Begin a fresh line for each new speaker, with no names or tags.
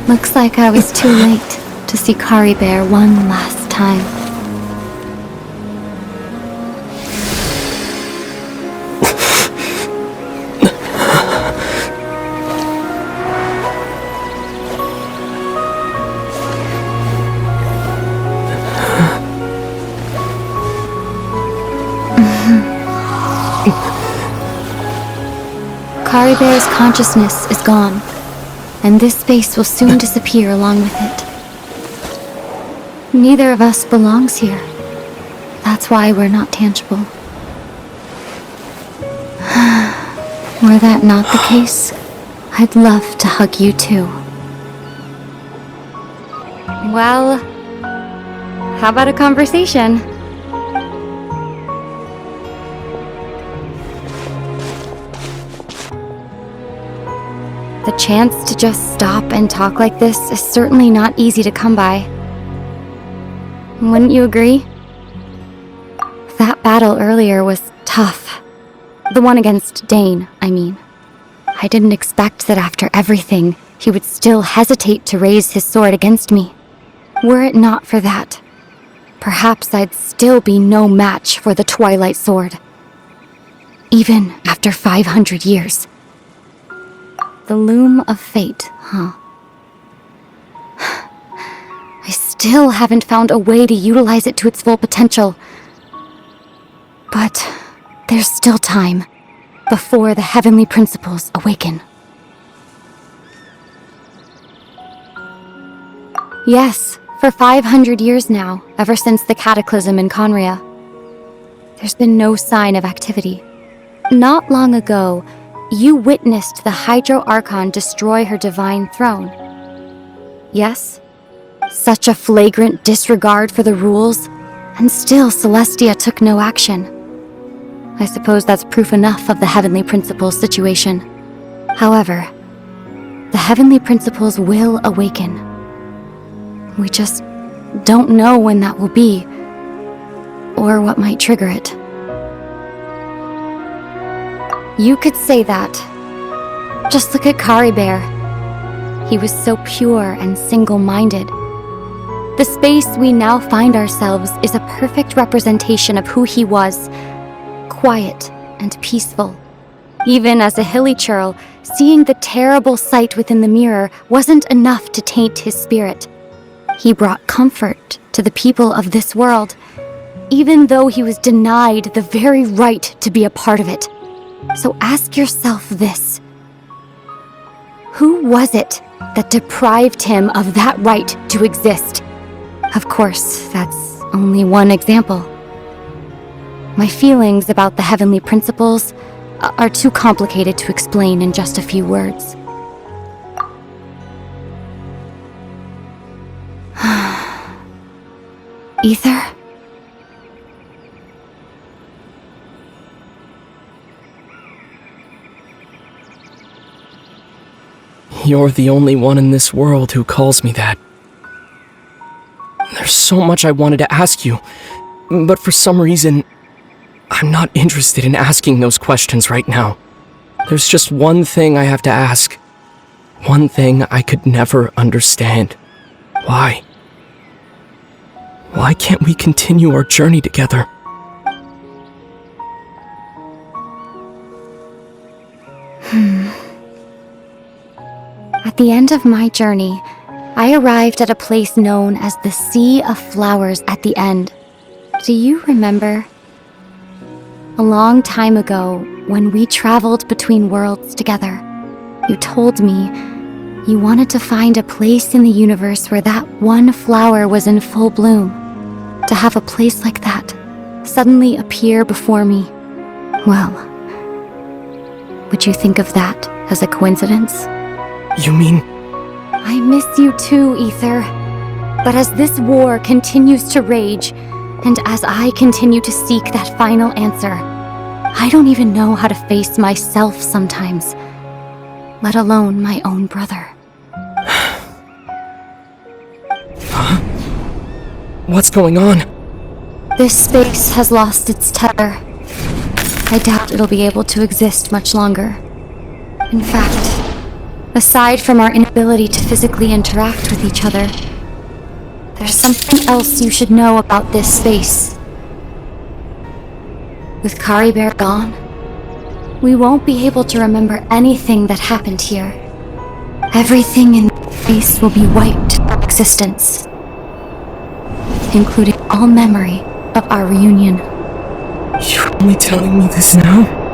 Looks like I was too late to see Kari Bear one last time. Kari Bear's consciousness is gone, and this space will soon disappear along with it. Neither of us belongs here. That's why we're not tangible. Were that not the case, I'd love to hug you too. Well, how about a conversation? The chance to just stop and talk like this is certainly not easy to come by. Wouldn't you agree? That battle earlier was tough. The one against Dane, I mean. I didn't expect that after everything, he would still hesitate to raise his sword against me. Were it not for that, perhaps I'd still be no match for the Twilight Sword. Even after 500 years. The loom of fate, huh? I still haven't found a way to utilize it to its full potential. But there's still time before the heavenly principles awaken. Yes, for 500 years now, ever since the cataclysm in Conria, there's been no sign of activity. Not long ago, you witnessed the Hydro Archon destroy her divine throne. Yes? Such a flagrant disregard for the rules, and still Celestia took no action. I suppose that's proof enough of the Heavenly Principles situation. However, the Heavenly Principles will awaken. We just don't know when that will be, or what might trigger it. You could say that. Just look at Kari Bear. He was so pure and single-minded. The space we now find ourselves is a perfect representation of who he was. Quiet and peaceful. Even as a hilly churl, seeing the terrible sight within the mirror wasn't enough to taint his spirit. He brought comfort to the people of this world, even though he was denied the very right to be a part of it. So ask yourself this. Who was it that deprived him of that right to exist? Of course, that's only one example. My feelings about the heavenly principles are too complicated to explain in just a few words. Aether?
You're the only one in this world who calls me that. There's so much I wanted to ask you, but for some reason, I'm not interested in asking those questions right now. There's just one thing I have to ask. One thing I could never understand. Why? Why can't we continue our journey together?
At the end of my journey, I arrived at a place known as the Sea of Flowers at the end. Do you remember? A long time ago, when we traveled between worlds together, you told me you wanted to find a place in the universe where that one flower was in full bloom. To have a place like that suddenly appear before me. Well, would you think of that as a coincidence?
You mean...
I miss you too, Aether. But as this war continues to rage, and as I continue to seek that final answer, I don't even know how to face myself sometimes, let alone my own brother.
Huh? What's going on?
This space has lost its tether. I doubt it'll be able to exist much longer. In fact, Aside from our inability to physically interact with each other, there's something else you should know about this space. With Kari Bear gone, we won't be able to remember anything that happened here. Everything in this space will be wiped from existence, including all memory of our reunion.
You're only telling me this now?